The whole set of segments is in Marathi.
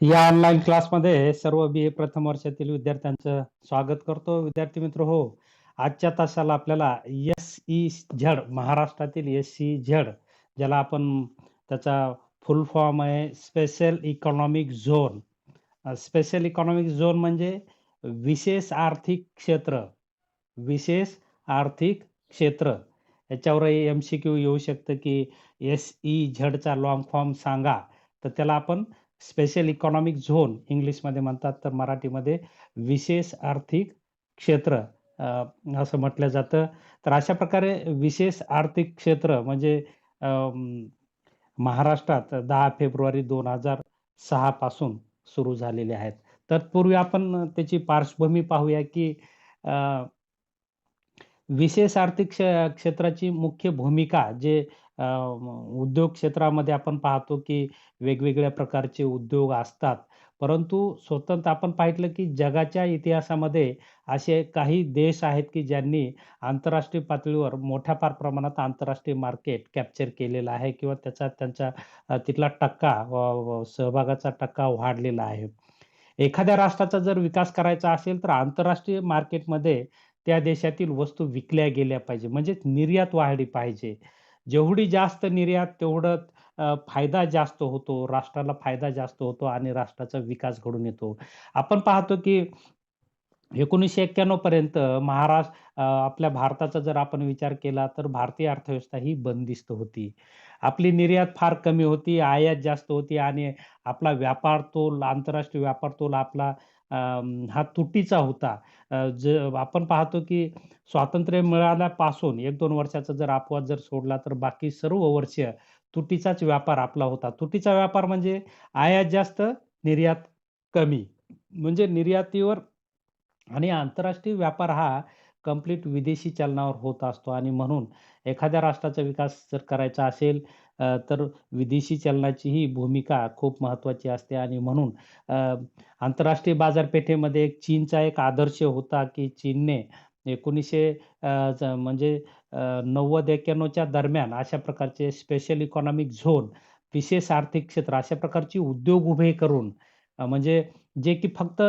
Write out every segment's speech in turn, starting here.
या ऑनलाईन क्लासमध्ये सर्व बी-ए प्रथम वर्षातील विद्यार्थ्यांचं स्वागत करतो. विद्यार्थी मित्र हो, आजच्या तासाला आपल्याला एस-ई-झेड महाराष्ट्रातील एस-ई-झेड ज्याला आपण त्याचा फुल फॉर्म आहे special economic zone. Special economic zone म्हणजे विशेष आर्थिक क्षेत्र. विशेष आर्थिक क्षेत्र. याच्यावरही एम-सी-क्यू येऊ शकतं, की एस-ई-झेडचा लाँग फॉर्म सांगा. तर त्याला आपण स्पेशल इकॉनॉमिक झोन इंग्लिशमध्ये म्हणतात, तर मराठीमध्ये विशेष आर्थिक क्षेत्र असं म्हटलं जातं. तर अशा प्रकारे विशेष आर्थिक क्षेत्र म्हणजे महाराष्ट्रात 10 फेब्रुवारी 2006 पासून सुरू झालेले आहेत. तत्पूर्वी आपण त्याची पार्श्वभूमी पाहूया, की अ, विशेष आर्थिक क्षेत्राची मुख्य भूमिका जे उद्योग क्षेत्रामध्ये आपण पाहतो, की वेगवेगळ्या प्रकारचे उद्योग असतात. परंतु स्वतंत्र आपण पाहिलं, की जगाच्या इतिहासामध्ये असे काही देश आहेत, की ज्यांनी आंतरराष्ट्रीय पातळीवर मोठ्या फार प्रमाणात आंतरराष्ट्रीय मार्केट कॅप्चर केलेलं आहे किंवा त्याचा त्यांचा तिथला टक्का सहभागाचा टक्का वाढलेला आहे. एखाद्या राष्ट्राचा जर विकास करायचा असेल, तर आंतरराष्ट्रीय मार्केटमध्ये त्या देशातील वस्तू विकल्या गेल्या पाहिजे. म्हणजेच निर्यात वाढली पाहिजे. जेवढी जास्त निर्यात तेवढं फायदा जास्त होतो, राष्ट्राला फायदा जास्त होतो आणि राष्ट्राचा विकास घडून येतो. आपण पाहतो की 1991 पर्यंत आपल्या भारताचा जर आपण विचार केला, तर भारतीय अर्थव्यवस्था ही बंदिस्त होती. आपली निर्यात फार कमी होती, आयात जास्त होती आणि आपला व्यापार तोल, आंतरराष्ट्रीय व्यापार तोल आपला हा तुटीचा होता. आपण पाहतो की स्वातंत्र्य मिळाल्यापासून 1-2 वर्षाचा जर अपवाद जर सोडला, तर बाकी सर्व वर्ष तुटीचाच व्यापार आपला होता. तुटीचा व्यापार म्हणजे आयात जास्त, निर्यात कमी. म्हणजे निर्यातीवर आणि आंतरराष्ट्रीय व्यापार हा कंप्लीट विदेशी चलनावर होत असतो आणि म्हणून एखाद्या राष्ट्राचा विकास जर करायचा असेल तर विदेशी चलनाची ही भूमिका खूप महत्त्वाची असते आणि म्हणून आंतरराष्ट्रीय बाजारपेठेमध्ये चीनचा एक आदर्श होता, की चीनने 1900 म्हणजे 90-91च्या दरम्यान अशा प्रकारचे स्पेशल इकॉनॉमिक झोन, विशेष आर्थिक क्षेत्र अशा प्रकारचे उद्योग उभे करून म्हणजे जे की फक्त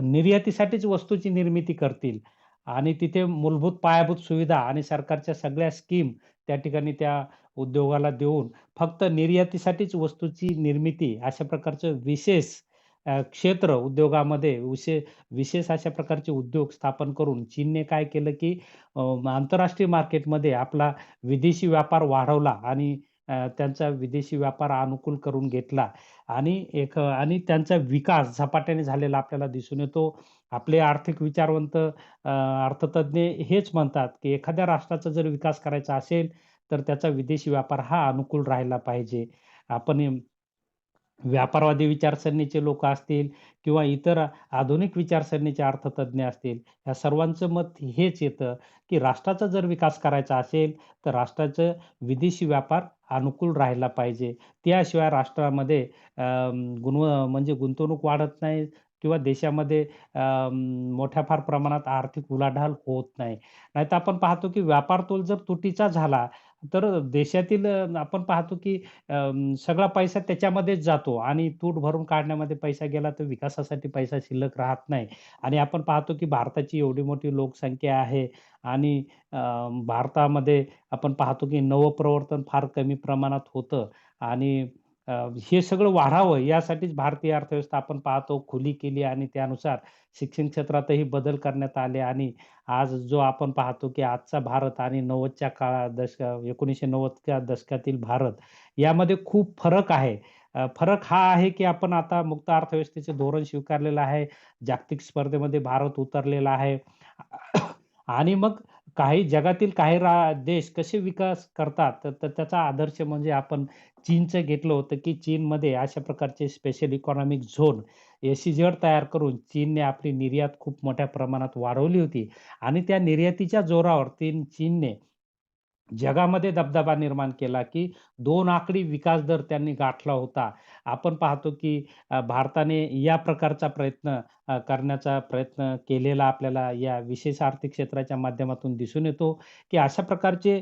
निर्यातीसाठीच वस्तूची निर्मिती करतील आणि तिथे मूलभूत पायाभूत सुविधा आणि सरकारच्या सगळ्या स्कीम त्या ठिकाणी त्या उद्योगाला देऊन फक्त निर्यातीसाठीच वस्तूची निर्मिती अशा प्रकारचं विशेष क्षेत्र उद्योगामध्ये विशेष अशा प्रकारचे उद्योग स्थापन करून चीनने काय केलं, की आंतरराष्ट्रीय मार्केटमध्ये आपला विदेशी व्यापार वाढवला आणि त्यांचा विदेशी व्यापार अनुकूल करून घेतला आणि त्यांचा विकास झपाट्याने झालेला आपल्याला दिसून येतो. आपले आर्थिक विचारवंत अर्थतज्ञ हेच म्हणतात, की एखाद्या राष्ट्राचा जर विकास करायचा असेल, तर त्याचा विदेशी व्यापार हा अनुकूल राहिला पाहिजे. आपण व्यापारवादी विचारसरणीचे लोकं असतील किंवा इतर आधुनिक विचारसरणीचे अर्थतज्ञ असतील, या सर्वांचं मत हेच येतं, की राष्ट्राचा जर विकास करायचा असेल, तर राष्ट्राचं विदेशी व्यापार अनुकूल राहिला पाहिजे. त्याशिवाय राष्ट्रामध्ये म्हणजे गुंतवणूक वाढत नाही किंवा देशामध्ये मोठ्या फार प्रमाणात आर्थिक उलाढाल होत नाही. नाहीतर आपण पाहतो, की व्यापार तोल जर तुटीचा झाला, तर देशातील आपण पाहतो, की सगळा पैसा त्याच्यामध्येच जातो आणि तूट भरून काढण्यामध्ये पैसा गेला तर विकासासाठी पैसा शिल्लक राहत नाही. आणि आपण पाहतो की भारताची एवढी मोठी लोकसंख्या आहे आणि भारतामध्ये आपण पाहतो की नवप्रवर्तन फार कमी प्रमाणात होतं आणि अ, हे सगळं वाढावं यासाठीच भारतीय अर्थव्यवस्था आपण पाहतो खुली केली आणि त्यानुसार शिक्षण क्षेत्रातही बदल करण्यात आले आणि आज जो आपण पाहतो की आजचा भारत आणि 90च्या दशक 1990च्या दशकातील भारत यामध्ये खूप फरक आहे. फरक हा आहे, की आपण आता मुक्त अर्थव्यवस्थेचे धोरण स्वीकारलेलं आहे. जागतिक स्पर्धेमध्ये भारत उतरलेला आहे. आणि मग जगातील काही देश कसे विकास करतात, तर त्याचा आदर्श म्हणजे आपण चीनचं घेतलं होतं, की चीनमध्ये अशा प्रकारचे स्पेशल इकॉनॉमिक झोन, एस-ई-झेड तयार करून चीनने आपली निर्यात खूप मोठ्या प्रमाणात वाढवली होती आणि त्या निर्यातीच्या जोरावर चीनने जगामध्ये दबदबा निर्माण केला, की 2 आकडी विकास दर त्यांनी गाठला होता. आपण पाहतो, की भारताने या प्रकारचा प्रयत्न करण्याचा प्रयत्न केलेला आपल्याला या विशेष आर्थिक क्षेत्राच्या माध्यमातून दिसून येतो, की अशा प्रकारचे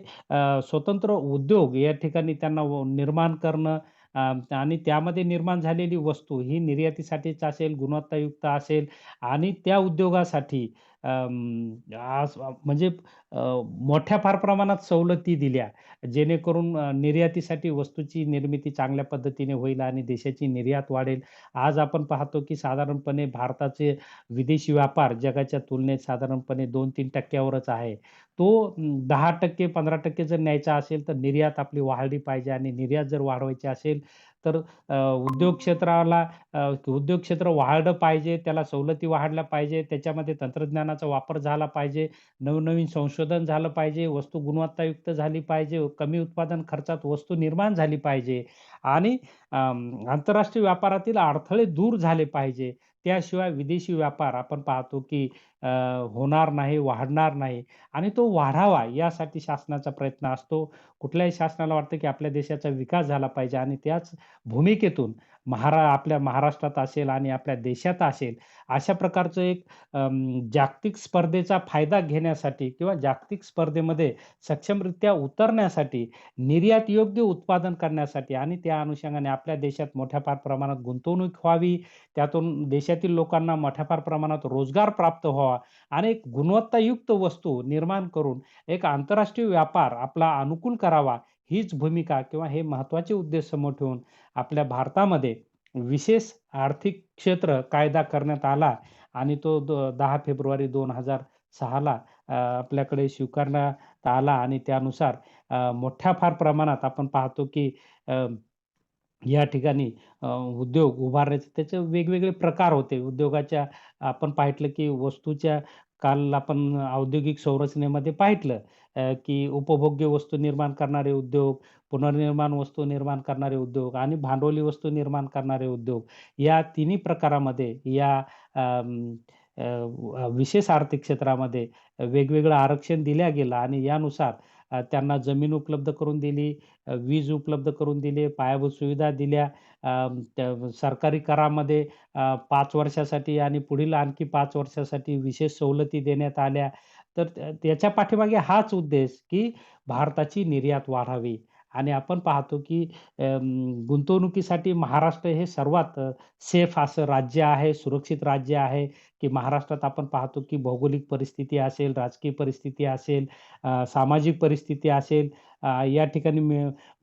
स्वतंत्र उद्योग या ठिकाणी त्यांना निर्माण करणं आणि त्यामध्ये निर्माण झालेली वस्तू ही निर्यातीसाठीच असेल, गुणवत्तायुक्त असेल आणि त्या उद्योगासाठी आज म्हणजे अ, मोठ्या फार प्रमाणात सवलती दिल्या, जेणेकरून निर्यातीसाठी वस्तूची निर्मिती चांगल्या पद्धतीने होईल आणि देशाची निर्यात वाढेल. आज आपण पाहतो, की साधारणपणे भारताचे विदेशी व्यापार जगाच्या तुलनेत साधारणपणे 2-3% वरच आहे. तो 10% 15% जर न्यायचा असेल, तर निर्यात आपली वाढली पाहिजे आणि निर्यात जर वाढवायची असेल, तर उद्योग क्षेत्राला उद्योग क्षेत्र वाढलं पाहिजे, त्याला सवलती वाढल्या पाहिजे, त्याच्यामध्ये तंत्रज्ञानाचा वापर झाला पाहिजे, नवनवीन संशोधन झालं पाहिजे, वस्तू गुणवत्तायुक्त झाली पाहिजे, कमी उत्पादन खर्चात वस्तू निर्माण झाली पाहिजे आणि आंतरराष्ट्रीय व्यापारातील अडथळे दूर झाले पाहिजे. त्याशिवाय विदेशी व्यापार आपण पाहतो, की अ, होणार नाही, वाढणार नाही आणि तो वाढावा यासाठी शासनाचा प्रयत्न असतो. कुठल्याही शासनाला वाटतं, की आपल्या देशाचा विकास झाला पाहिजे आणि त्याच भूमिकेतून आपल्या महाराष्ट्रात असेल आणि आपल्या देशात असेल, अशा प्रकारचं एक जागतिक स्पर्धेचा फायदा घेण्यासाठी किंवा जागतिक स्पर्धेमध्ये सक्षमरित्या उतरण्यासाठी, निर्यात योग्य उत्पादन करण्यासाठी आणि त्या अनुषंगाने आपल्या देशात मोठ्या फार प्रमाणात गुंतवणूक व्हावी, त्यातून देशातील लोकांना मोठ्या फार प्रमाणात रोजगार प्राप्त व्हावा आणि एक गुणवत्तायुक्त वस्तू निर्माण करून एक आंतरराष्ट्रीय व्यापार आपला अनुकूल करावा, हीच भूमिका किंवा हे महत्त्वाचे उद्देश समोर ठेवून आपल्या भारतामध्ये विशेष आर्थिक क्षेत्र कायदा करण्यात आला आणि तो 10 फेब्रुवारी 2006 ला आपल्याकडे स्वीकारण्यात आला आणि त्यानुसार मोठ्या फार प्रमाणात आपण पाहतो की अ, या ठिकाणी उद्योग उभारण्याचे त्याचे वेगवेगळे प्रकार होते. उद्योगाच्या आपण पाहितलं की वस्तूच्या काल आपण औद्योगिक संरचनेमध्ये पाहितलं की उपभोग्य वस्तू निर्माण करणारे उद्योग, पुनर्निर्माण वस्तू निर्माण करणारे उद्योग आणि भांडवली वस्तू निर्माण करणारे उद्योग. या तिन्ही प्रकारामध्ये या अं, विशेष आर्थिक क्षेत्रामध्ये वेगवेगळं आरक्षण दिल्या गेलं आणि यानुसार त्यांना जमीन उपलब्ध करून दिली, वीज उपलब्ध करून दिली, पायाभूत सुविधा दिल्या. त्या सरकारी करामध्ये 5 वर्षासाठी आणि पुढील आणखी 5 वर्षासाठी विशेष सवलती देण्यात आल्या. तर त्याच्या पाठीमागे हाच उद्देश, की भारताची निर्यात वाढावी आणि आपण पाहतो, की गुंतवणुकीसाठी महाराष्ट्र हे सर्वात सेफ असं राज्य आहे, सुरक्षित राज्य आहे, की महाराष्ट्रात आपण पाहतो, की भौगोलिक परिस्थिती असेल, राजकीय परिस्थिती असेल, सामाजिक परिस्थिती असेल, या ठिकाणी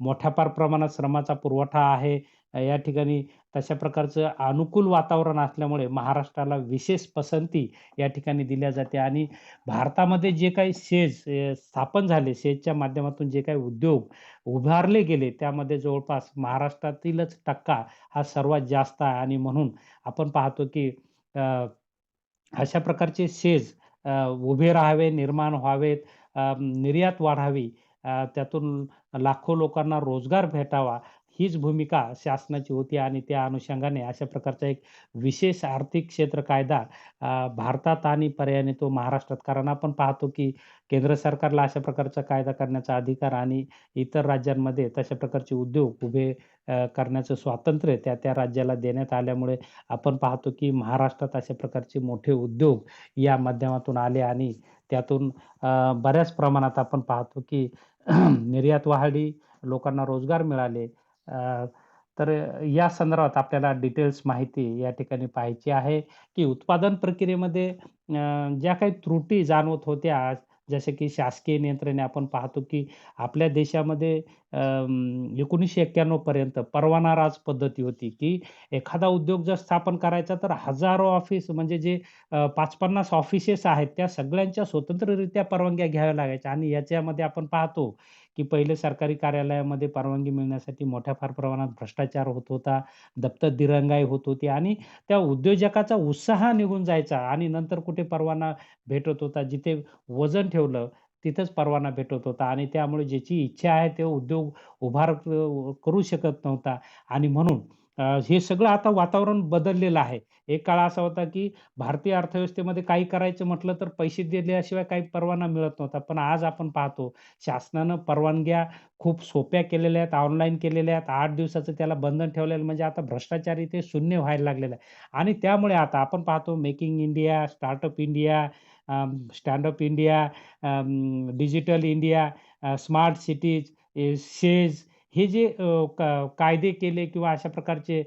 मोठ्या फार प्रमाणात श्रमाचा पुरवठा आहे. या ठिकाणी तशा प्रकारचं अनुकूल वातावरण असल्यामुळे महाराष्ट्राला विशेष पसंती या ठिकाणी दिल्या जाते आणि भारतामध्ये जे काही सेज स्थापन झाले, सेजच्या माध्यमातून जे काही उद्योग उभारले गेले, त्यामध्ये जवळपास महाराष्ट्रातीलच टक्का हा सर्वात जास्त आहे आणि म्हणून आपण पाहतो की अ, अशा प्रकारचे सेज उभे राहावे, निर्माण व्हावेत, निर्यात वाढावी, त्यातून लाखो लोकांना रोजगार भेटावा, हीच भूमिका शासनाची होती आणि त्या अनुषंगाने अशा प्रकारचा एक विशेष आर्थिक क्षेत्र कायदा भारतात आणि पर्यायाने तो महाराष्ट्रात. कारण आपण पाहतो, की केंद्र सरकारला अशा प्रकारचा कायदा करण्याचा अधिकार आणि इतर राज्यांमध्ये तशा प्रकारचे उद्योग उभे करण्याचं स्वातंत्र्य त्या राज्याला देण्यात आल्यामुळे आपण पाहतो, की महाराष्ट्रात अशा प्रकारचे मोठे उद्योग या माध्यमातून आले आणि त्यातून बऱ्याच प्रमाणात आपण पाहतो, की निर्यात वाढली, लोकांना रोजगार मिळाले. अ, तर या संदर्भात आपल्याला डिटेल्स माहिती या ठिकाणी पाहायची आहे, की उत्पादन प्रक्रियेमध्ये ज्या काही त्रुटी जाणवत होत्या, जसे की शासकीय नियंत्रणे आपण पाहतो, की आपल्या देशामध्ये 1991 पर्यंत परवाना राज पद्धती होती, की एखादा उद्योग जर स्थापन करायचा तर हजारो ऑफिस म्हणजे जे 5-50 ऑफिसेस आहेत, त्या सगळ्यांच्या स्वतंत्ररित्या परवानग्या घ्याव्या लागायच्या आणि याच्यामध्ये आपण पाहतो, की पहिले सरकारी कार्यालयामध्ये परवानगी मिळण्यासाठी मोठ्या फार प्रमाणात भ्रष्टाचार होत होता, दप्तर दिरंगाई होत होती आणि त्या उद्योजकाचा उत्साह निघून जायचा आणि नंतर कुठे परवाना भेटत होता. जिथे वजन ठेवलं तिथंच परवाना भेटत होता आणि त्यामुळे ज्याची इच्छा आहे ते उद्योग करू शकत नव्हता आणि म्हणून हे सगळं आता वातावरण बदललेलं आहे. एक काळ असा होता, की भारतीय अर्थव्यवस्थेमध्ये काही करायचं म्हटलं तर पैसे दिल्याशिवाय काही परवाना मिळत नव्हता. पण आज आपण पाहतो शासनानं परवानग्या खूप सोप्या केलेल्या आहेत, ऑनलाईन केलेल्या आहेत. 8 दिवसाचं त्याला बंधन ठेवलेलं म्हणजे आता भ्रष्टाचार इथे शून्य व्हायला लागलेला आहे. आणि त्यामुळे आता आपण पाहतो make in India, startup India, stand up India, digital India, smart cities, says हे जे कायदे केले किंवा अशा प्रकारचे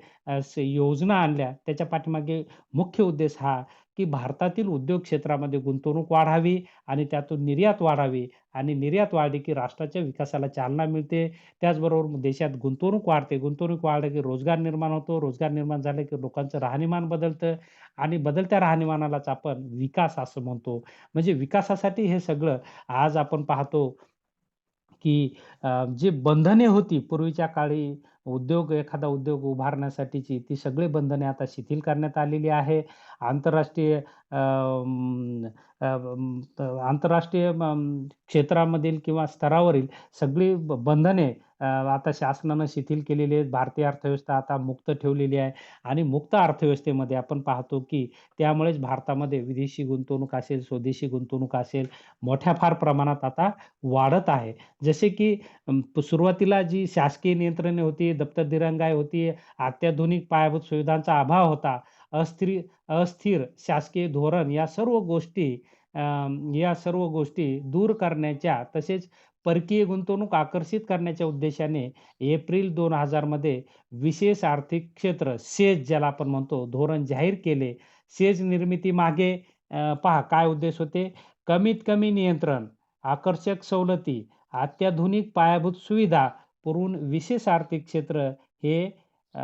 योजना आणल्या त्याच्या पाठीमागे मुख्य उद्देश हा, की भारतातील उद्योग क्षेत्रामध्ये गुंतवणूक वाढावी आणि त्यातून निर्यात वाढावी आणि निर्यात वाढली की राष्ट्राच्या विकासाला चालना मिळते. त्याचबरोबर देशात गुंतवणूक वाढते. गुंतवणूक वाढली की रोजगार निर्माण होतो. रोजगार निर्माण झाले की लोकांचं राहणीमान बदलतं आणि बदलत्या राहणीमानालाच आपण विकास असं म्हणतो. म्हणजे विकासासाठी हे सगळं आज आपण पाहतो की जी बंधने होती पूर्वीच्या काळी एखादा उद्योग उभारण्यासाठीची, ती सगळी बंधने आता शिथिल करण्यात आलेली आहे. आंतरराष्ट्रीय आंतरराष्ट्रीय क्षेत्रामधील किंवा स्तरावरील सगळी बंधने आता शासनानं शिथिल केलेली आहेत. भारतीय अर्थव्यवस्था आता मुक्त ठेवलेली आहे आणि मुक्त अर्थव्यवस्थेमध्ये आपण पाहतो की त्यामुळेच भारतामध्ये विदेशी गुंतवणूक असेल, स्वदेशी गुंतवणूक असेल, मोठ्या फार प्रमाणात आता वाढत आहे. जसे की सुरुवातीला जी शासकीय नियंत्रणे होती, दप्तर दिरंगाई होती, अत्याधुनिक पायाभूत सुविधांचा अभाव होता, अस्थिर शासकीय धोरण या सर्व गोष्टी दूर करण्याच्या तसेच परकीय गुंतवणूक आकर्षित करण्याच्या उद्देशाने एप्रिल 2000 मध्ये विशेष आर्थिक क्षेत्र सेज ज्याला आपण म्हणतो धोरण जाहीर केले. सेज निर्मिती मागे पहा काय उद्देश होते, कमीत कमी नियंत्रण, आकर्षक सवलती, अत्याधुनिक पायाभूत सुविधा पुरवून विशेष आर्थिक क्षेत्र हे अ,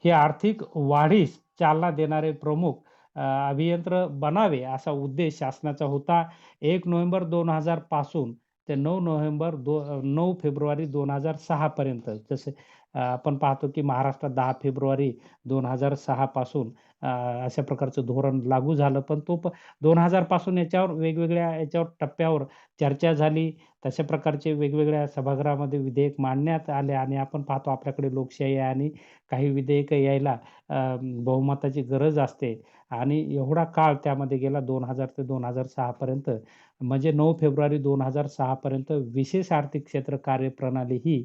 हे आर्थिक वाढीस चालना देणारे प्रमुख अभियंत्र बनावे असा उद्देश शासनाचा होता. 1 नोव्हेंबर 2000 पासून ते 9 फेब्रुवारी 2006 पर्यंत. जसे आपण पाहतो की महाराष्ट्रात 10 फेब्रुवारी 2006 पासून अशा प्रकारचं धोरण लागू झालं. पण 2000 पासून याच्यावर टप्प्यावर चर्चा झाली. तशा प्रकारचे वेगवेगळ्या सभागृहामध्ये विधेयक मांडण्यात आले आणि आपण पाहतो आपल्याकडे लोकशाही आहे आणि काही विधेयकं यायला बहुमताची गरज असते आणि एवढा काळ त्यामध्ये गेला 2000 ते 2006 पर्यंत. म्हणजे 9 फेब्रुवारी 2006 पर्यंत विशेष आर्थिक क्षेत्र कार्यप्रणाली ही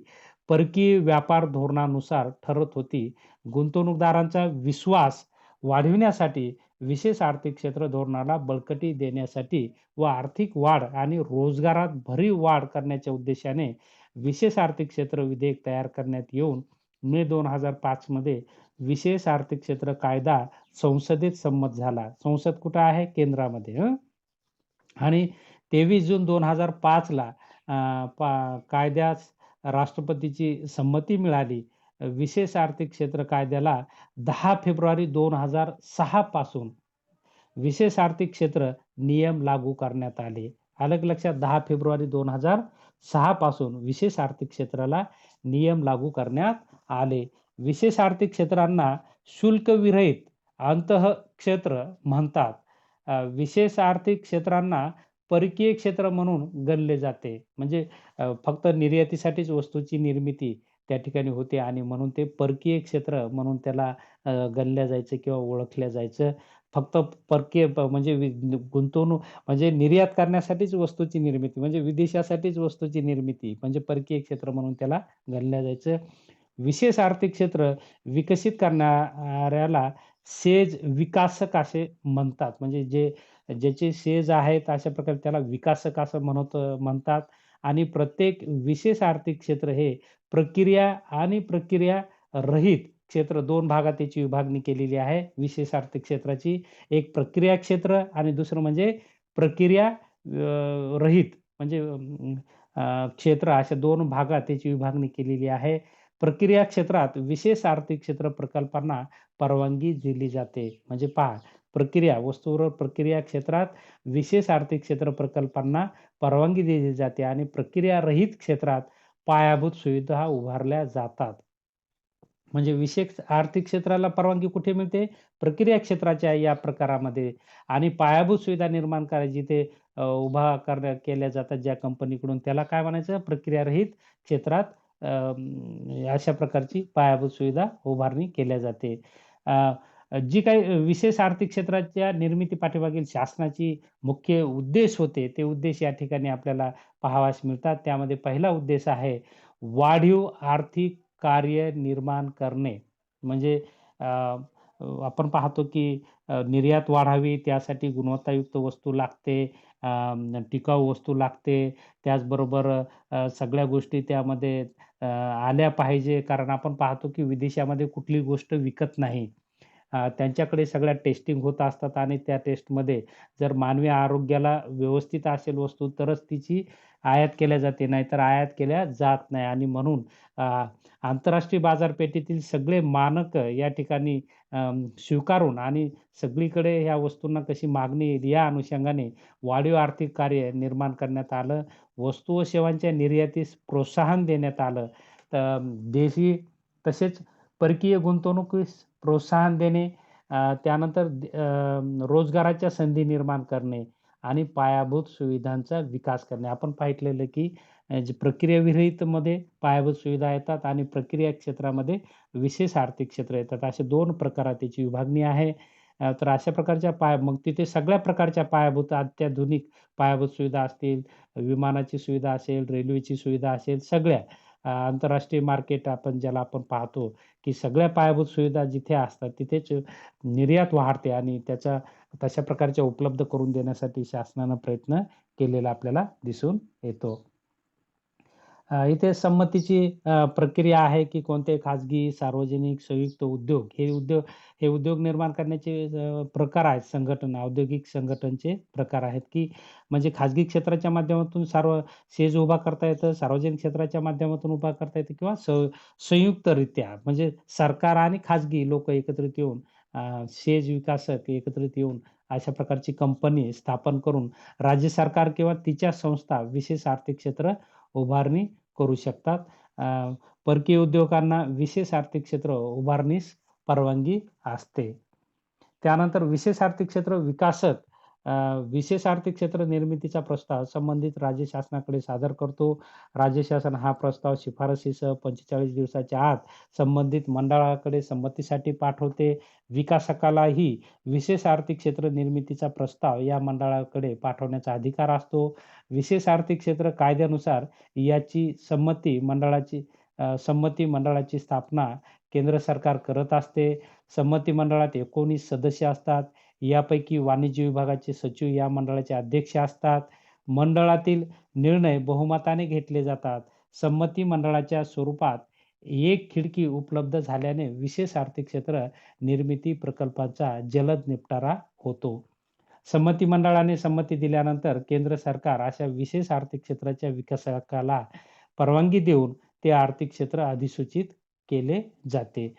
परकीय व्यापार धोरणानुसार ठरत होती. गुंतवणूकदारांचा विश्वास वाढविण्यासाठी विशेष आर्थिक क्षेत्र धोरणाला बळकटी देण्यासाठी व आर्थिक वाढ आणि रोजगारात भरीव वाढ करण्याच्या उद्देशाने विशेष आर्थिक क्षेत्र विधेयक तयार करण्यात येऊन मे 2005 मध्ये विशेष आर्थिक क्षेत्र कायदा संसदेत संमत झाला. संसद कुठं आहे? केंद्रामध्ये आणि 23 जून 2005 ला कायद्यास राष्ट्रपतीची संमती मिळाली. विशेष आर्थिक क्षेत्र कायद्याला 10 फेब्रुवारी 2006 पासून विशेष आर्थिक क्षेत्र नियम लागू करण्यात आले. आलं की लक्षात? 10 फेब्रुवारी 2006 पासून विशेष आर्थिक क्षेत्राला नियम लागू करण्यात आले. विशेष आर्थिक क्षेत्रांना शुल्कविरहित अंतःक्षेत्र म्हणतात. विशेष आर्थिक क्षेत्रांना परकीय क्षेत्र म्हणून गणले जाते. म्हणजे फक्त निर्यातीसाठीच वस्तूची निर्मिती त्या ठिकाणी होते आणि म्हणून ते परकीय क्षेत्र म्हणून त्याला गणलं जायचं किंवा ओळखलं जायचं. फक्त परकीय म्हणजे गुंतवणूक म्हणजे निर्यात करण्यासाठीच वस्तूची निर्मिती म्हणजे विदेशासाठीच वस्तूची निर्मिती म्हणजे परकीय क्षेत्र म्हणून त्याला गणलं जायचं. विशेष आर्थिक क्षेत्र विकसित करणाऱ्याला सेज विकासक असे म्हणतात. म्हणजे ज्याचे सेज आहेत अशा प्रकारे त्याला विकासक असं म्हणतात आणि प्रत्येक विशेष आर्थिक क्षेत्र हे प्रक्रिया आणि प्रक्रिया रहित क्षेत्र 2 भागात त्याची विभागणी केलेली आहे विशेष आर्थिक क्षेत्राची. एक प्रक्रिया क्षेत्र आणि दुसरं म्हणजे प्रक्रिया रहित म्हणजे क्षेत्र अशा 2 भागात त्याची विभागणी केलेली आहे. प्रक्रिया क्षेत्रात विशेष आर्थिक क्षेत्र प्रकल्पांना परवानगी दिली जाते. म्हणजे पहा वस्तूवर प्रक्रिया क्षेत्रात विशेष आर्थिक क्षेत्र प्रकल्पांना परवानगी दिली जाते आणि प्रक्रिया रहित क्षेत्रात पायाभूत सुविधा उभारल्या जातात. म्हणजे विशेष आर्थिक क्षेत्राला परवानगी कुठे मिळते? प्रक्रिया क्षेत्राच्या या प्रकारामध्ये आणि पायाभूत सुविधा निर्माण करायची ते केल्या जातात ज्या कंपनीकडून त्याला काय म्हणायचं? प्रक्रियारहित क्षेत्रात अशा प्रकारची पायाभूत सुविधा उभारणी केल्या जाते. जी काही विशेष आर्थिक क्षेत्राच्या निर्मिती पाठीमागील शासनाची मुख्य उद्देश होते, ते उद्देश या ठिकाणी आपल्याला पाहावयास मिळतात. त्यामध्ये पहिला उद्देश आहे वाढीव आर्थिक कार्य निर्माण करणे. म्हणजे आपण पाहतो की निर्यात वाढावी त्यासाठी गुणवत्तायुक्त वस्तू लागते. टिकाऊ वस्तू लागते. त्याचबरोबर सगळ्या गोष्टी त्यामध्ये आल्या पाहिजे. कारण आपण पाहतो की विदेशामध्ये कुठली गोष्ट विकत नाही. त्यांच्याकडे सगळ्या टेस्टिंग होत असतात आणि त्या टेस्टमध्ये जर मानवी आरोग्याला व्यवस्थित असेल वस्तू तरच तिची आयात केल्या जाते, नाहीतर आयात केल्या जात नाही आणि म्हणून अ, आंतरराष्ट्रीय बाजारपेठेतील सगळे मानक या ठिकाणी स्वीकारून आणि सगळीकडे ह्या वस्तूंना कशी मागणी येईल या अनुषंगाने वाढीव आर्थिक कार्य निर्माण करण्यात आलं. वस्तू व सेवांच्या निर्यातीस प्रोत्साहन देण्यात आलं. तर देशी तसेच परकीय गुंतवणुकीस प्रोत्साहन देणे, त्यानंतर रोजगाराच्या संधी निर्माण करणे आणि पायाभूत सुविधांचा विकास करणे. आपण पाहिलेलं की जे प्रक्रिया विरहितमध्ये पायाभूत सुविधा येतात आणि प्रक्रिया क्षेत्रामध्ये विशेष आर्थिक क्षेत्र येतात. असे 2 प्रकारात त्याची विभागणी आहे. तर अशा प्रकारच्या मग तिथे सगळ्या प्रकारच्या पायाभूत अत्याधुनिक पायाभूत सुविधा असतील, विमानाची सुविधा असेल, रेल्वेची सुविधा असेल, सगळ्या आंतरराष्ट्रीय मार्केट ज्याला आपण पाहतो, की सगळ्या पायाभूत सुविधा जिथे असतात तिथेच निर्यात वाढते आणि तशा प्रकारच्या उपलब्ध करून देण्यासाठी शासनानं प्रयत्न केलेला आपल्याला दिसून येतो. इथे संमतीची प्रक्रिया आहे, की कोणते खाजगी, सार्वजनिक, संयुक्त उद्योग हे उद्योग निर्माण करण्याचे प्रकार आहेत. औद्योगिक संघटनचे प्रकार आहेत, की म्हणजे खाजगी क्षेत्राच्या माध्यमातून शेज उभा करता येतं, सार्वजनिक क्षेत्राच्या माध्यमातून उभा करता येतं किंवा संयुक्तरित्या म्हणजे सरकार आणि खाजगी लोकं एकत्रित येऊन शेज विकासक एकत्रित येऊन अशा प्रकारची कंपनी स्थापन करून राज्य सरकार किंवा तिच्या संस्था विशेष आर्थिक क्षेत्र उभारणी करू शकतात. परकीय उद्योगांना विशेष आर्थिक क्षेत्र उभारणीस परवानगी असते. त्यानंतर विशेष आर्थिक क्षेत्र विकासक विशेष आर्थिक क्षेत्र निर्मितीचा प्रस्ताव संबंधित राज्य शासनाकडे सादर करतो. राज्य शासन हा प्रस्ताव शिफारसीसह 45 दिवसाच्या आत संबंधित मंडळाकडे संमतीसाठी पाठवते. विकासकालाही विशेष आर्थिक क्षेत्र निर्मितीचा प्रस्ताव या मंडळाकडे पाठवण्याचा अधिकार असतो. विशेष आर्थिक क्षेत्र कायद्यानुसार याची संमती मंडळाची स्थापना केंद्र सरकार करत असते. संमती मंडळात 19 सदस्य असतात. यापैकी वाणिज्य विभागाचे सचिव या मंडळाचे अध्यक्ष असतात. मंडळातील निर्णय बहुमताने घेतले जातात. संमती मंडळाच्या स्वरूपात एक खिडकी उपलब्ध झाल्याने विशेष आर्थिक क्षेत्र निर्मिती प्रकल्पाचा जलद निपटारा होतो. संमती मंडळाने संमती दिल्यानंतर केंद्र सरकार अशा विशेष आर्थिक क्षेत्राच्या विकासकाला परवानगी देऊन ते आर्थिक क्षेत्र अधिसूचित केले जाते.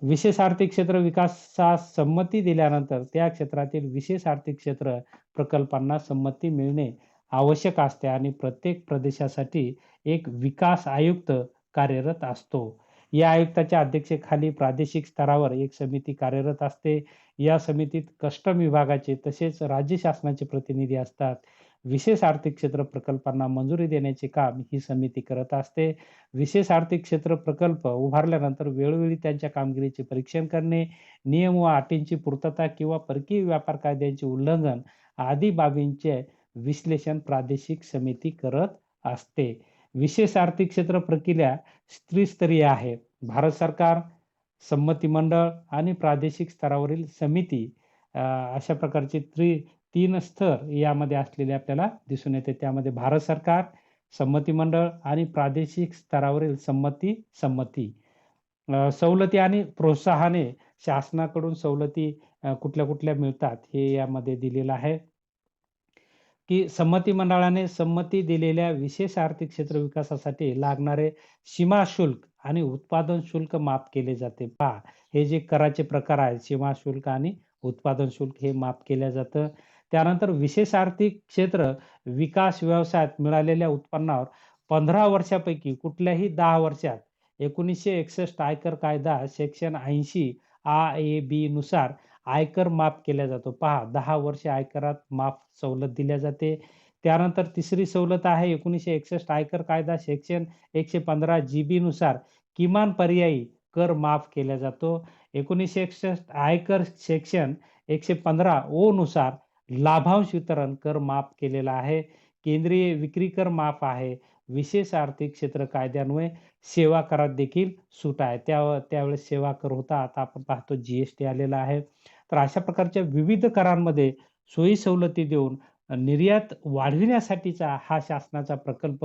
विशेष आर्थिक क्षेत्र विकासास संमती दिल्यानंतर त्या क्षेत्रातील विशेष आर्थिक क्षेत्र प्रकल्पांना संमती मिळणे आवश्यक असते आणि प्रत्येक प्रदेशासाठी एक विकास आयुक्त कार्यरत असतो. या आयुक्ताच्या अध्यक्षतेखाली प्रादेशिक स्तरावर एक समिती कार्यरत असते. या समितीत कस्टम विभागाचे तसेच राज्य शासनाचे प्रतिनिधी असतात. विशेष आर्थिक क्षेत्र प्रकल्पांना मंजुरी देण्याचे काम ही समिती करत असते. विशेष आर्थिक क्षेत्र प्रकल्प उभारल्यानंतर वेळोवेळी त्यांच्या कामगिरीचे परीक्षण करणे, नियम व अटींची पूर्तता किंवा परकीय व्यापार कायद्यांचे उल्लंघन आदी बाबींचे विश्लेषण प्रादेशिक समिती करत असते. विशेष आर्थिक क्षेत्र प्रक्रिया त्रिस्तरीय आहे. भारत सरकार, संमती मंडळ आणि प्रादेशिक स्तरावरील समिती अशा प्रकारचे 3 स्तर यामध्ये असलेले आपल्याला दिसून येते. त्यामध्ये भारत सरकार, संमती मंडळ आणि प्रादेशिक स्तरावरील समिती. सवलती आणि प्रोत्साहने शासनाकडून सवलती कुठल्या-कुठल्या मिळतात हे यामध्ये दिलेलं आहे. की संमती मंडळाने संमती दिलेल्या विशेष आर्थिक क्षेत्र विकासासाठी लागणारे सीमा शुल्क आणि उत्पादन शुल्क माफ केले जाते. पहा, हे जे कराचे प्रकार आहेत, सीमा शुल्क आणि उत्पादन शुल्क हे माफ केलं जातं. त्यानंतर विशेष आर्थिक क्षेत्र विकास व्यवसायात मिळालेल्या उत्पन्नावर 15 वर्षापैकी कुठल्याही 10 वर्षात 1961 आयकर कायदा सेक्शन 80 आ, ए, बी नुसार आयकर माफ केला जातो. पहा 10 वर्ष आयकरात माफ सवलत दिल्या जाते. त्यानंतर तिसरी सवलत आहे 1961 आयकर कायदा सेक्शन 115 जी-बी नुसार किमान पर्यायी कर माफ केला जातो. 1961 आयकर सेक्शन 115 ओ नुसार लाभांश वितरण कर माफ केलेला आहे. केंद्रीय विक्री कर माफ आहे. विशेष आर्थिक क्षेत्र कायद्यान्वये सेवा करात देखील सूट आहे. त्यावेळेस सेवा कर होता. आता आपण पाहतो जी आलेला आहे. तर अशा प्रकारच्या विविध करांमध्ये सोयी सवलती देऊन निर्यात वाढविण्यासाठीचा हा शासनाचा प्रकल्प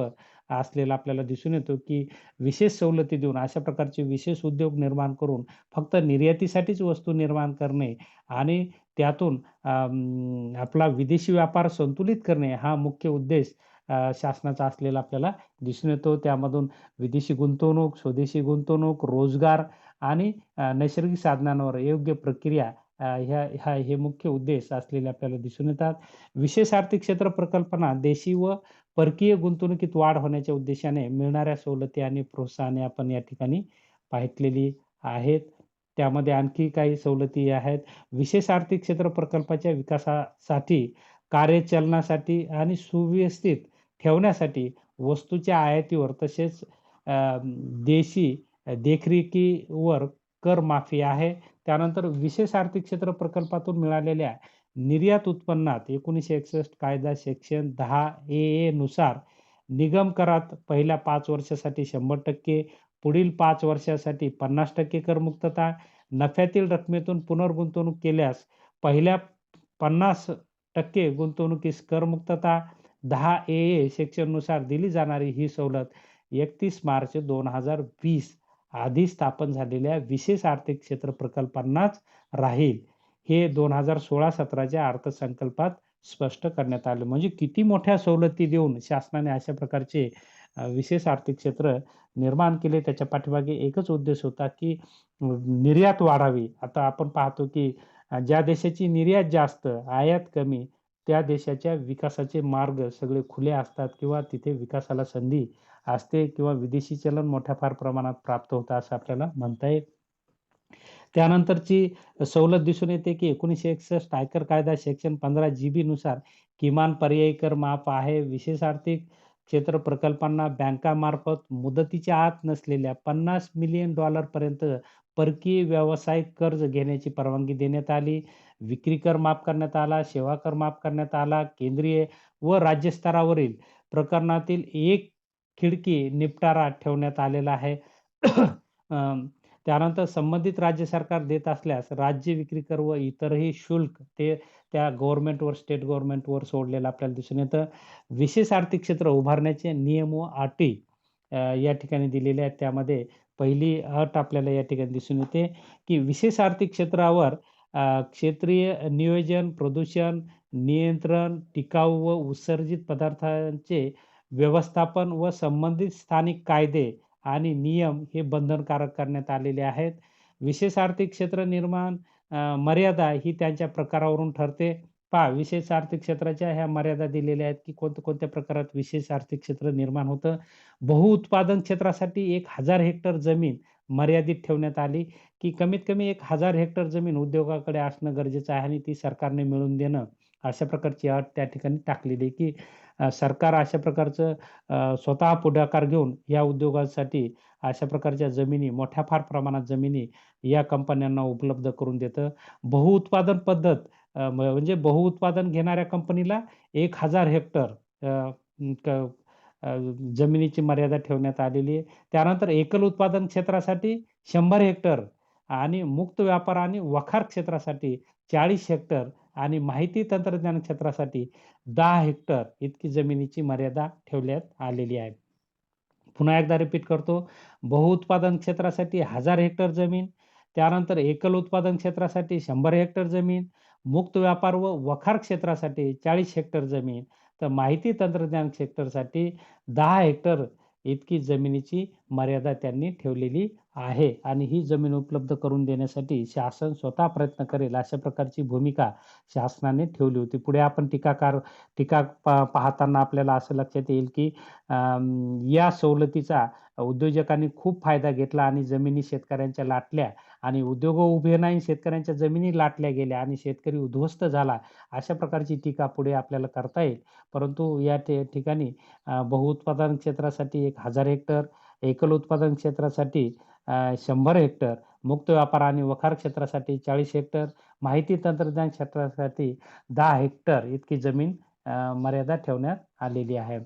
असलेला आपल्याला दिसून येतो, की विशेष सवलती देऊन अशा प्रकारचे विशेष उद्योग निर्माण करून फक्त निर्यातीसाठीच वस्तू निर्माण करणे आणि त्यातून आपला विदेशी व्यापार संतुलित करणे हा मुख्य उद्देश शासनाचा असलेला आपल्याला दिसून येतो. त्यामधून विदेशी गुंतवणूक, स्वदेशी गुंतवणूक, रोजगार आणि नैसर्गिक साधनांवर योग्य प्रक्रिया हे मुख्य उद्देश असलेले आपल्याला दिसून येतात. विशेष आर्थिक क्षेत्र प्रकल्पना देशी व परकीय गुंतवणुकीत वाढ होण्याच्या उद्देशाने मिळणाऱ्या सवलती आणि प्रोत्साहने आपण या ठिकाणी पाहितलेली आहेत. त्यामध्ये आणखी काही सवलती आहेत. विशेष आर्थिक क्षेत्र प्रकल्पाच्या विकासासाठी, कार्यचलनासाठी आणि सुव्यवस्थित ठेवण्यासाठी वस्तूच्या आयातीवर तसेच देशी देखरेखीवर कर माफी आहे. त्यानंतर विशेष आर्थिक क्षेत्र प्रकल्पातून मिळालेल्या निर्यात उत्पन्नात 1961 कायदा सेक्शन 10 ए नुसार निगम करात पहिल्या 5 वर्षासाठी 100%, पुढील 5 वर्षासाठी 50% करमुक्तता, नफ्यातील रकमेतून पुनर्गुंतवणूक केल्यास पहिल्या 50% गुंतवणुकीस करमुक्तता, 10 सेक्शननुसार दिली जाणारी ही सवलत 31 मार्च 2020 आधी स्थापन झालेल्या विशेष आर्थिक क्षेत्र प्रकल्पांनाच राहील. हे 2016-17च्या अर्थसंकल्पात स्पष्ट करण्यात आलं. म्हणजे किती मोठ्या सवलती देऊन शासनाने अशा प्रकारचे विशेष आर्थिक क्षेत्र निर्माण केले. त्याच्या पाठीमागे एकच उद्देश होता, की निर्यात वाढावी. आता आपण पाहतो, की ज्या देशाची निर्यात जास्त, आयात कमी, त्या देशाच्या विकासाचे मार्ग सगळे खुले असतात किंवा तिथे विकासाला संधी असते किंवा विदेशी चलन मोठ्या फार प्रमाणात प्राप्त होतं असं आपल्याला म्हणता येईल. त्यानंतरची सवलत दिसून येते, की 1961 आयकर कायदा सेक्शन 15 जी नुसार किमान पर्यायी कर माफ आहे. विशेष आर्थिक क्षेत्र प्रकल्पांना बँकामार्फत मुदतीच्या आत नसलेल्या $50 मिलियन पर्यंत परकीय व्यावसायिक कर्ज घेण्याची परवानगी देण्यात आली. विक्री कर माफ करण्यात आला, सेवा कर माफ करण्यात आला. केंद्रीय व राज्य स्तरावरील प्रकरणातील एक खिडकी निपटारा ठेवण्यात आलेला आहे. त्यानंतर संबंधित राज्य सरकार देत असल्यास राज्य विक्री कर व इतरही शुल्क ते त्या गव्हर्नमेंटवर, स्टेट गव्हर्नमेंटवर सोडलेलं आपल्याला दिसून येतं. विशेष आर्थिक क्षेत्र उभारण्याचे नियम व अटी या ठिकाणी दिलेले आहेत. त्यामध्ये पहिली अट आपल्याला या ठिकाणी दिसून येते, की विशेष आर्थिक क्षेत्रावर क्षेत्रीय नियोजन, प्रदूषण नियंत्रण, टिकाऊ व उत्सर्जित पदार्थांचे व्यवस्थापन व संबंधित स्थानिक कायदे आणि नियम हे बंधनकारक करण्यात आलेले आहेत. विशेष आर्थिक क्षेत्र निर्माण मर्यादा ही त्यांच्या प्रकारावरून ठरते. पहा, विशेष आर्थिक क्षेत्राच्या ह्या मर्यादा दिलेल्या आहेत, की कोणत्या-कोणत्या प्रकारात विशेष आर्थिक क्षेत्र निर्माण होतं. बहुउत्पादन क्षेत्रासाठी 1000 हेक्टर जमीन मर्यादित ठेवण्यात आली, की कमीत कमी 1000 हेक्टर जमीन उद्योगाकडे असणं गरजेचं आहे आणि ती सरकारने मिळवून देणं, अशा प्रकारची अट त्या ठिकाणी टाकलेली आहे, की सरकार अशा प्रकारचं स्वतः पुढाकार घेऊन या उद्योगासाठी अशा प्रकारच्या जमिनी, मोठ्या फार प्रमाणात जमिनी या कंपन्यांना उपलब्ध करून देतं. बहुउत्पादन पद्धत म्हणजे बहुउत्पादन घेणाऱ्या कंपनीला 1000 हेक्टर अ, क अ, जमिनीची मर्यादा ठेवण्यात आलेली आहे. त्यानंतर एकल उत्पादन क्षेत्रासाठी 100 हेक्टर आणि मुक्त व्यापार आणि वखार क्षेत्रासाठी 40 हेक्टर आणि माहिती तंत्रज्ञान क्षेत्रासाठी 10 हेक्टर इतकी जमिनीची मर्यादा ठेवण्यात आलेली आहे. पुन्हा एकदा रिपीट करतो. बहुउत्पादन क्षेत्रासाठी 1000 हेक्टर जमीन, त्यानंतर एकल उत्पादन क्षेत्रासाठी 100 हेक्टर जमीन, मुक्त व्यापार व वखार क्षेत्रासाठी 40 हेक्टर जमीन, तर माहिती तंत्रज्ञान क्षेत्रासाठी 10 हेक्टर इतकी जमिनीची मर्यादा त्यांनी ठेवलेली आहे आणि ही जमीन उपलब्ध करून देण्यासाठी शासन स्वतः प्रयत्न करेल अशा प्रकारची भूमिका शासनाने ठेवली होती. पुढे आपण टीका पाहताना आपल्याला असं लक्षात येईल, की या सवलतीचा उद्योजकांनी खूप फायदा घेतला आणि जमिनी शेतकऱ्यांच्या लाटल्या आणि उद्योग उभे नाही, शेतकऱ्यांच्या जमिनी लाटल्या गेल्या आणि शेतकरी उद्ध्वस्त झाला. अशा प्रकारची टीका पुढे आपल्याला करता येईल. परंतु या ठिकाणी बहुउत्पादन क्षेत्रासाठी 1000 हेक्टर, एकल उत्पादन क्षेत्रासाठी 100 हेक्टर, मुक्त व्यापार आणि वखार क्षेत्रासाठी 40 हेक्टर, माहिती तंत्रज्ञान क्षेत्रासाठी 10 हेक्टर इतकी जमीन मर्यादा ठेवण्यात आलेली आहे.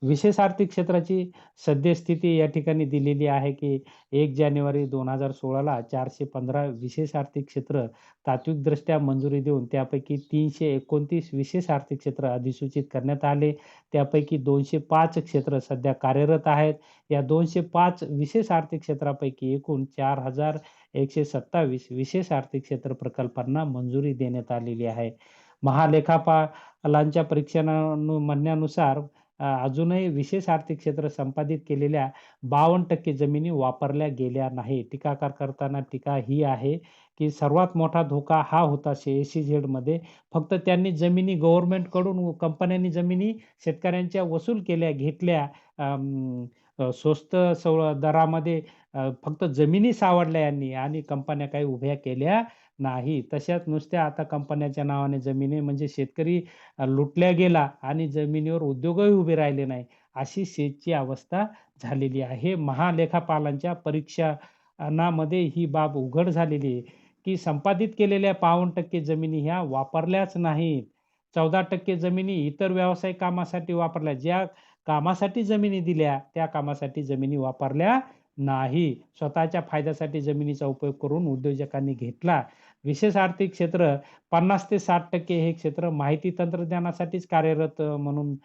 विशेष आर्थिक क्षेत्राची सद्यस्थिती या ठिकाणी दिलेली आहे, की 1 जानेवारी 2016ला 415 विशेष आर्थिक क्षेत्र तात्विकदृष्ट्या मंजुरी देऊन त्यापैकी 329 विशेष आर्थिक क्षेत्र अधिसूचित करण्यात आले. त्यापैकी 205 क्षेत्र सध्या कार्यरत आहेत. या 205 विशेष आर्थिक क्षेत्रापैकी एकूण 4,127 विशेष आर्थिक क्षेत्र प्रकल्पांना मंजुरी देण्यात आलेली आहे. महालेखापालांच्या परीक्षणानु म्हणण्यानुसार अजूनही विशेष आर्थिक क्षेत्र संपादित केलेल्या 52% जमिनी वापरल्या गेल्या नाही. टीकाकार करताना टीका ही आहे, की सर्वात मोठा धोका हा होता SEZमध्ये. फक्त त्यांनी जमिनी गव्हर्नमेंटकडून कंपन्यांनी जमिनी शेतकऱ्यांच्या वसूल केल्या, घेतल्या. स्वस्त दरामध्ये फक्त जमिनी सावरल्या यांनी आणि कंपन्या काही उभ्या केल्या नाही. तशाच नुसत्या आता कंपन्यांच्या नावाने जमिनी म्हणजे शेतकरी लुटला गेला आणि जमिनीवर उद्योगही उभे राहिले नाही. अशी शेतची अवस्था झालेली आहे. महालेखापालांच्या परीक्षणामध्ये ही बाब उघड झालेली आहे, की संपादित केलेल्या 52% जमिनी ह्या वापरल्याच नाहीत. 14% जमिनी इतर व्यावसायिक कामासाठी वापरल्या. ज्या कामासाठी जमिनी दिल्या, त्या कामासाठी जमिनी वापरल्या नाही. स्वतःच्या फायद्यासाठी जमिनीचा उपयोग करून उद्योजकांनी घेतला. विशेष आर्थिक क्षेत्र 50 ते 60% हे क्षेत्र माहिती तंत्रज्ञानासाठीच कार्यरत म्हणून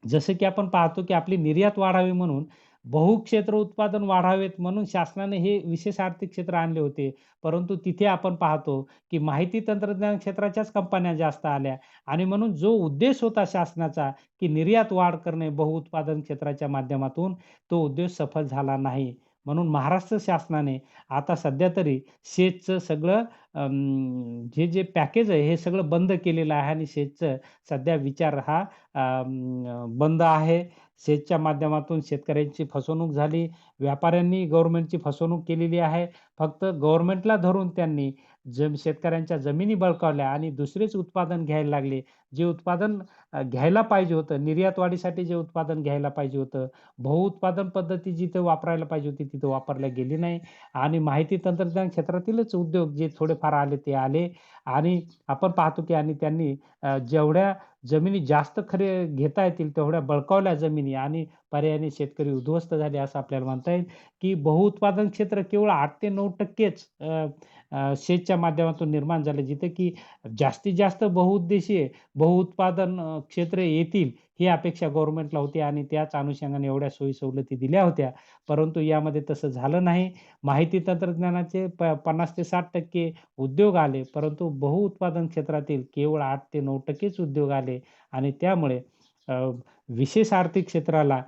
जसं की आपण पाहतो की आपली निर्यात वाढावी म्हणून बहुक्षेत्र उत्पादन वाढावेत म्हणून शासनाने हे विशेष आर्थिक क्षेत्र आणले होते. परंतु तिथे आपण पाहतो की माहिती तंत्रज्ञान क्षेत्राच्याच कंपन्या जास्त आल्या आणि म्हणून जो उद्देश होता शासनाचा की निर्यात वाढ करणे बहुउत्पादन क्षेत्राच्या माध्यमातून, तो उद्देश सफल झाला नाही. म्हणून महाराष्ट्र शासनाने आता सध्या तरी शेतचं सगळं जे पॅकेज आहे हे सगळं बंद केलेलं आहे आणि शेतचं सध्या विचार हा बंद आहे. शेतच्या माध्यमातून शेतकऱ्यांची फसवणूक झाली. व्यापाऱ्यांनी गव्हर्नमेंटची फसवणूक केलेली आहे. फक्त गव्हर्नमेंटला धरून त्यांनी शेतकऱ्यांच्या जमिनी बळकावल्या आणि दुसरेच उत्पादन घ्यायला लागले. जे उत्पादन घ्यायला पाहिजे होतं, निर्यात वाढीसाठी जे उत्पादन घ्यायला पाहिजे होतं, बहुउत्पादन पद्धती जिथे वापरायला पाहिजे होती, तिथे वापरल्या गेली नाही आणि माहिती तंत्रज्ञान क्षेत्रातीलच उद्योग जे थोडेफार आले ते आले आणि आपण पाहतो की आणि त्यांनी जेवढ्या जमिनी जास्त घेता येतील तेवढ्या बळकावल्या जमिनी आणि पर्यायाने शेतकरी उद्ध्वस्त झाले असं आपल्याला म्हणता येईल, की बहुउत्पादन क्षेत्र केवळ 8 ते 9%च शेतच्या माध्यमातून निर्माण झाले. जिथे की जास्तीत जास्त बहुउद्देशीय, बहुउत्पादन क्षेत्र येतील ही अपेक्षा गव्हर्नमेंटला होती आणि त्याच अनुषंगाने एवढ्या सोयी-सवलती दिल्या होत्या. परंतु यामध्ये तसं झालं नाही. माहिती तंत्रज्ञानाचे 50 ते 60% उद्योग आले, परंतु बहुउत्पादन क्षेत्रातील केवळ 8 ते 9%च उद्योग आले आणि त्यामुळे अ, विशेष आर्थिक क्षेत्राला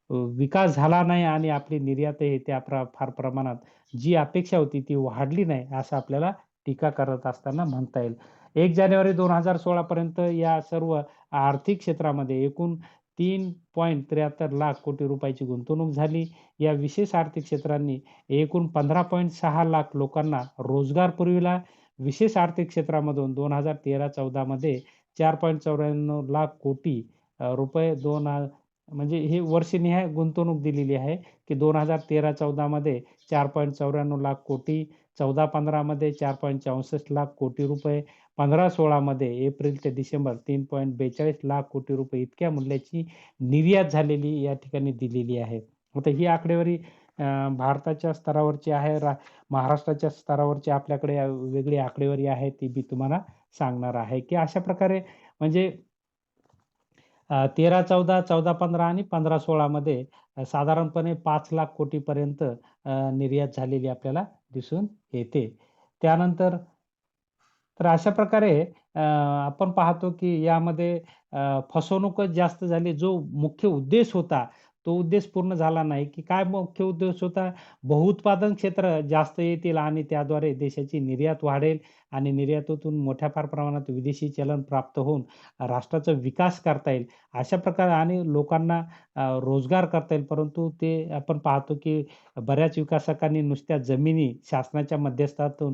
विकास झाला नाही आणि आपली निर्यातही त्या फार प्रमाणात जी अपेक्षा होती ती वाढली नाही, असं आपल्याला टीका करत असताना म्हणता येईल. 1 जानेवारी 2016 पर्यंत या सर्व आर्थिक क्षेत्रामध्ये एकूण 3.73 लाख कोटी रुपयाची गुंतवणूक झाली. या विशेष आर्थिक क्षेत्रांनी एकूण 15.6 लाख लोकांना रोजगार पुरविला. विशेष आर्थिक क्षेत्रामधून 2013-14 मध्ये 4.94 लाख कोटी रुपये म्हणजे हे वर्षनिहाय गुंतवणूक दिलेली आहे, की 2013-14 मध्ये 4.94 लाख कोटी, 14-15 मध्ये 4.64 लाख कोटी रुपये, 15-16 मध्ये एप्रिल ते डिसेंबर 3.42 लाख कोटी रुपये इतक्या मूल्याची निर्यात झालेली या ठिकाणी दिलेली आहे. आता ही आकडेवारी भारताच्या स्तरावरची आहे. महाराष्ट्राच्या स्तरावरची आपल्याकडे वेगळी आकडेवारी आहे, ती मी तुम्हाला सांगणार आहे, की अशा प्रकारे म्हणजे 13-14, 14-15 आणि 15-16 मध्ये साधारणपणे 5 लाख कोटीपर्यंत निर्यात झालेली आपल्याला दिसून येते. त्यानंतर तर अशा प्रकारे आपण पाहतो की यामध्ये फसवणूकच जास्त झाली. जो मुख्य उद्देश होता, तो उद्देश पूर्ण झाला नाही, की काय मुख्य उद्देश होता? बहुउत्पादन क्षेत्र जास्त येतील आणि त्याद्वारे देशाची निर्यात वाढेल आणि निर्यातीतून मोठ्या फार प्रमाणात विदेशी चलन प्राप्त होऊन राष्ट्राचा विकास करता येईल. अशा प्रकारे आणि लोकांना रोजगार करता येईल. परंतु ते आपण पाहतो की बऱ्याच विकासकांनी नुसत्या जमिनी शासनाच्या मध्यस्थातून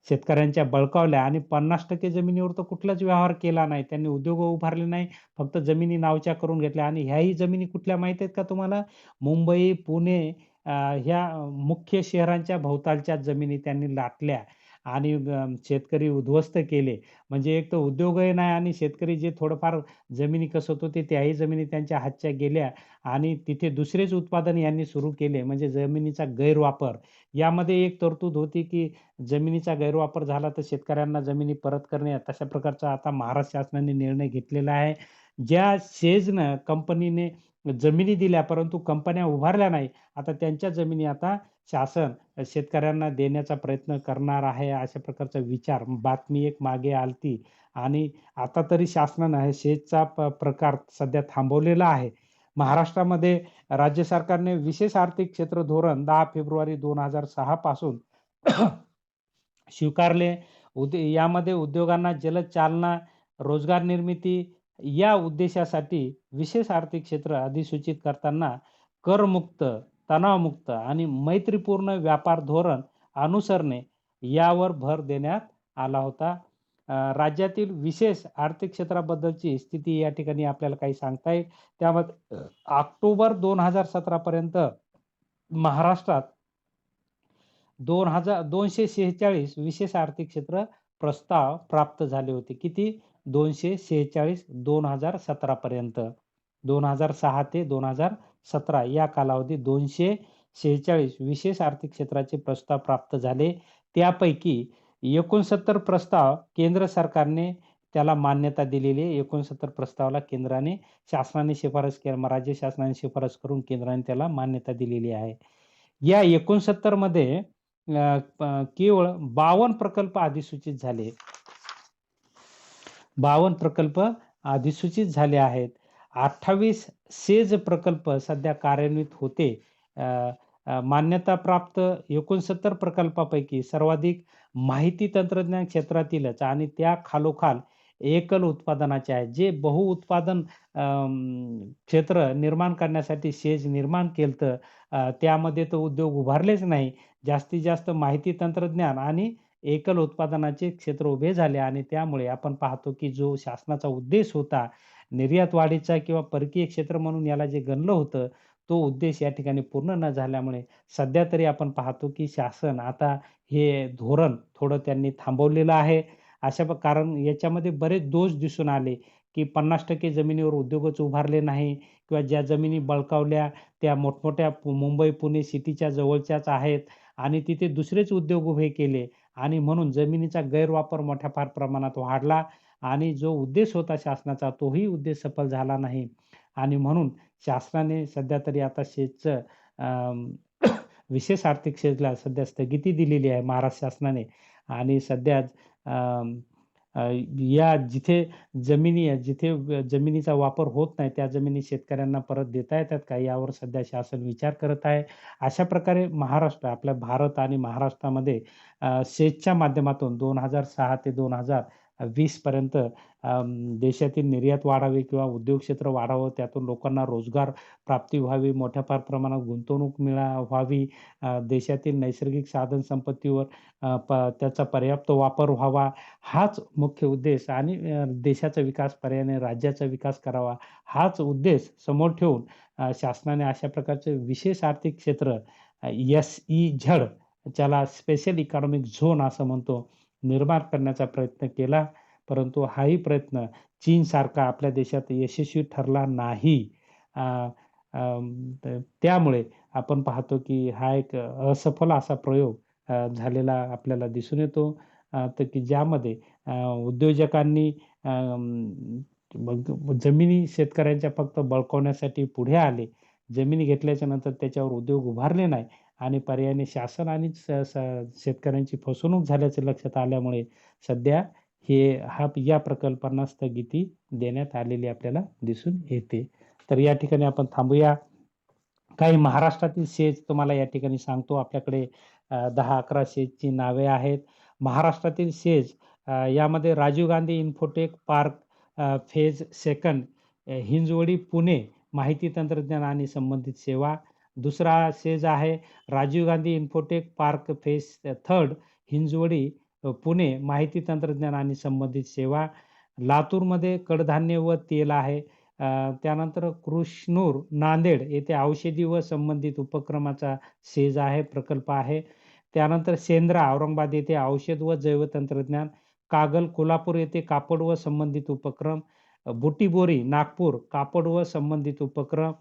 शेतकऱ्यांच्या बळकावल्या आणि 50% जमिनीवर तर कुठलाच व्यवहार केला नाही. त्यांनी उद्योग उभारले नाही. फक्त जमिनी नावच्या करून घेतल्या आणि ह्याही जमिनी कुठल्या माहीत आहेत का तुम्हाला? मुंबई, पुणे ह्या मुख्य शहरांच्या भोवतालच्या जमिनी त्यांनी लाटल्या आणि शेतकरी उद्ध्वस्त केले. म्हणजे एक तर उद्योगही नाही आणि शेतकरी जे थोडंफार जमिनी कसत होते, त्याही जमिनी त्यांच्या हातच्या गेल्या आणि तिथे दुसरेच उत्पादन यांनी सुरू केले, म्हणजे जमिनीचा गैरवापर. यामध्ये एक तरतूद होती, की जमिनीचा गैरवापर झाला तर शेतकऱ्यांना जमिनी परत करणे, तशा प्रकारचा आता महाराष्ट्र शासनाने निर्णय घेतलेला आहे. ज्या सेजनं कंपनीने जमिनी दिल्या, परंतु कंपन्या उभारल्या नाही. आता त्यांच्या जमिनी आता शासन शेतकऱ्यांना देण्याचा प्रयत्न करणार आहे, अशा प्रकारचा विचार बातमी एक मागे आलती आणि आता तरी शासनानं हे शेतचा प्रकार सध्या थांबवलेला आहे. महाराष्ट्रामध्ये राज्य सरकारने विशेष आर्थिक क्षेत्र धोरण 10 फेब्रुवारी 2006 पासून स्वीकारले. यामध्ये उद्योगांना जलद चालना, रोजगार निर्मिती या उद्देशासाठी विशेष आर्थिक क्षेत्र अधिसूचित करताना करमुक्त, तणावमुक्त आणि मैत्रीपूर्ण व्यापार धोरण अनुसरणे यावर भर देण्यात आला होता. राज्यातील विशेष आर्थिक क्षेत्राबद्दलची स्थिती या ठिकाणी आपल्याला काही सांगता येईल. त्यामध्ये ऑक्टोबर 2017 पर्यंत महाराष्ट्रात 246 विशेष आर्थिक क्षेत्र प्रस्ताव प्राप्त झाले होते. किती? 246 2017 पर्यंत. 2006 ते 2017 या कालावधीत 246 विशेष आर्थिक क्षेत्राचे प्रस्ताव प्राप्त झाले. त्यापैकी 69 प्रस्ताव केंद्र सरकारने त्याला मान्यता दिलेली आहे. 69 प्रस्तावाला शासनाने शिफारस राज्य शासनाने शिफारस करून केंद्राने त्याला मान्यता दिलेली आहे. या 69 मध्ये केवळ 52 प्रकल्प अधिसूचित झाले. 52 प्रकल्प अधिसूचित झाले आहेत. 28 सेज प्रकल्प सध्या कार्यान्वित होते. मान्यता प्राप्त 69 प्रकल्पापैकी सर्वाधिक माहिती तंत्रज्ञान क्षेत्रातीलच आणि त्या खालोखाल एकल उत्पादनाचे आहेत. जे बहुउत्पादन क्षेत्र निर्माण करण्यासाठी सेज निर्माण केलतं, त्यामध्ये तर उद्योग उभारलेच नाही. जास्तीत जास्त माहिती तंत्रज्ञान आणि एकल उत्पादनाचे क्षेत्र उभे झाले आणि त्यामुळे आपण पाहतो, की जो शासनाचा उद्देश होता, निर्यात वाढीचा किंवा परकीय क्षेत्र म्हणून याला जे गणलं होतं, तो उद्देश या ठिकाणी पूर्ण न झाल्यामुळे सध्या तरी आपण पाहतो, की शासन आता हे धोरण थोडं त्यांनी थांबवलेलं आहे. कारण याच्यामध्ये बरेच दोष दिसून आले, की 50% जमिनीवर उद्योगच उभारले नाही किंवा ज्या जमिनी बळकावल्या त्या मोठमोठ्या मुंबई, पुणे सिटीच्या जवळच्याच आहेत आणि तिथे दुसरेच उद्योग उभे केले आणि म्हणून जमिनीचा गैरवापर मोठ्या फार प्रमाणात वाढला आणि जो उद्देश होता शासनाचा तोही उद्देश सफल झाला नाही आणि म्हणून शासनाने सध्या तरी आता शेतचं विशेष आर्थिक क्षेत्राला सध्या स्थगिती दिलेली आहे महाराष्ट्र शासनाने आणि सध्या या जिथे जमिनीचा वापर होत नाही त्या जमिनी शेतकऱ्यांना परत देता येतात का यावर सध्या शासन विचार करत आहे. अशा प्रकारे आपल्या भारत आणि महाराष्ट्रामध्ये सेजच्या माध्यमातून 2006 ते 2020 पर्यंत देशातील निर्यात वाढावी किंवा उद्योग क्षेत्र वाढावं, त्यातून लोकांना रोजगार प्राप्ती व्हावी, मोठ्या फार प्रमाणात गुंतवणूक व्हावी, देशातील नैसर्गिक साधन संपत्तीवर त्याचा पर्याप्त वापर व्हावा, हाच मुख्य उद्देश आणि देशाचा विकास पर्यायाने राज्याचा विकास करावा, हाच उद्देश समोर ठेवून शासनाने अशा प्रकारचे विशेष आर्थिक क्षेत्र SEZ ज्याला स्पेशल इकॉनॉमिक झोन असं म्हणतो, निर्माण करण्याचा प्रयत्न केला. परंतु हाही प्रयत्न चीनसारखा आपल्या देशात यशस्वी ठरला नाही. त्यामुळे आपण पाहतो की हा एक असफल असा प्रयोग झालेला आपल्याला दिसून येतो. तर की ज्यामध्ये उद्योजकांनी जमिनी शेतकऱ्यांच्या फक्त बळकावण्यासाठी पुढे आले. जमिनी घेतल्याच्या नंतर त्याच्यावर उद्योग उभारले नाही आणि पर्यायाने शासन आणि शेतकऱ्यांची फसवणूक झाल्याचं लक्षात आल्यामुळे सध्या या प्रकल्पांना स्थगिती देण्यात आलेली आपल्याला दिसून येते. तर या ठिकाणी आपण थांबूया. काही महाराष्ट्रातील सेज तुम्हाला या ठिकाणी सांगतो. आपल्याकडे 10-11 सेजची नावे आहेत. महाराष्ट्रातील सेज यामध्ये Rajiv Gandhi infotech park phase second Hinjawadi Pune माहिती तंत्रज्ञान आणि संबंधित सेवा. दुसरा सेज आहे Rajiv Gandhi infotech park phase third Hinjawadi Pune माहिती तंत्रज्ञान आणि संबंधित सेवा. लातूरमध्ये कडधान्य व तेल आहे. त्यानंतर कृष्णूर, नांदेड येथे औषधी व संबंधित उपक्रमाचा सेज आहे, प्रकल्प आहे. त्यानंतर शेंद्रा औरंगाबाद येथे औषध व जैवतंत्रज्ञान, कागल कोल्हापूर येथे कापड व संबंधित उपक्रम, बुटिबोरी नागपूर कापड व संबंधित उपक्रम,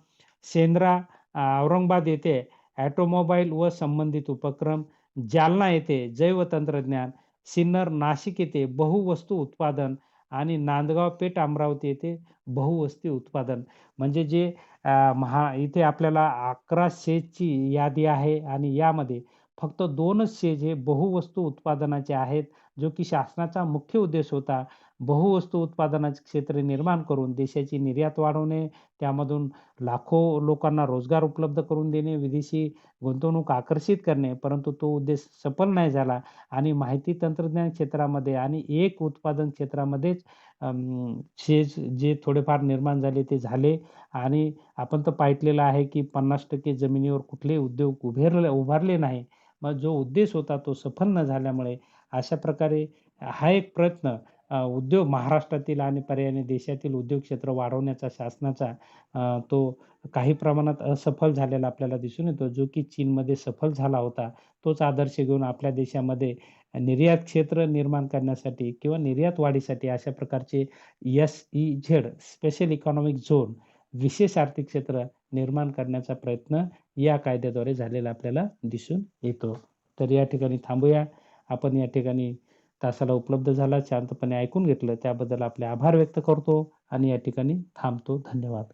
शेंद्रा औरंगाबाद येथे ऑटोमोबाईल व संबंधित उपक्रम, जालना येथे जैवतंत्रज्ञान, सिन्नर नाशिक येथे बहुवस्तू उत्पादन आणि नांदगाव पेठ अमरावती येथे बहुवस्ती उत्पादन. म्हणजे जे इथे आपल्याला 11 शेजची यादी आहे आणि यामध्ये फक्त 2च शेज हे बहुवस्तू उत्पादनाचे आहेत, जो की शासनाचा मुख्य उद्देश होता. बहुवस्तू उत्पादनाचे क्षेत्र निर्माण करून देशाची निर्यात वाढवणे, त्यामधून लाखो लोकांना रोजगार उपलब्ध करून देणे, विदेशी गुंतवणूक आकर्षित करणे. परंतु तो उद्देश सफल नाही झाला आणि माहिती तंत्रज्ञान क्षेत्रामध्ये आणि एक उत्पादन क्षेत्रामध्येच शेज जे थोडेफार निर्माण झाले ते झाले आणि आपण तर पाहिलेलं आहे, की 50% जमिनीवर कुठलेही उद्योग उभारले नाही. मग जो उद्देश होता तो सफल न झाल्यामुळे अशा प्रकारे हा एक प्रयत्न उद्योग महाराष्ट्रातील आणि पर्यायाने देशातील उद्योग क्षेत्र वाढवण्याचा शासनाचा तो काही प्रमाणात असफल झालेला आपल्याला दिसून येतो, जो की चीनमध्ये सफल झाला होता. तोच आदर्श घेऊन आपल्या देशामध्ये निर्यात क्षेत्र निर्माण करण्यासाठी किंवा निर्यात वाढीसाठी अशा प्रकारचे SEZ स्पेशल इकॉनॉमिक झोन विशेष आर्थिक क्षेत्र निर्माण करण्याचा प्रयत्न या कायद्याद्वारे झालेला आपल्याला दिसून येतो. तर या ठिकाणी थांबूया. आपण या ठिकाणी तासाला उपलब्ध झाला, शांतपणे ऐकून घेतलं त्याबद्दल आपले आभार व्यक्त करतो आणि या ठिकाणी थांबतो. धन्यवाद.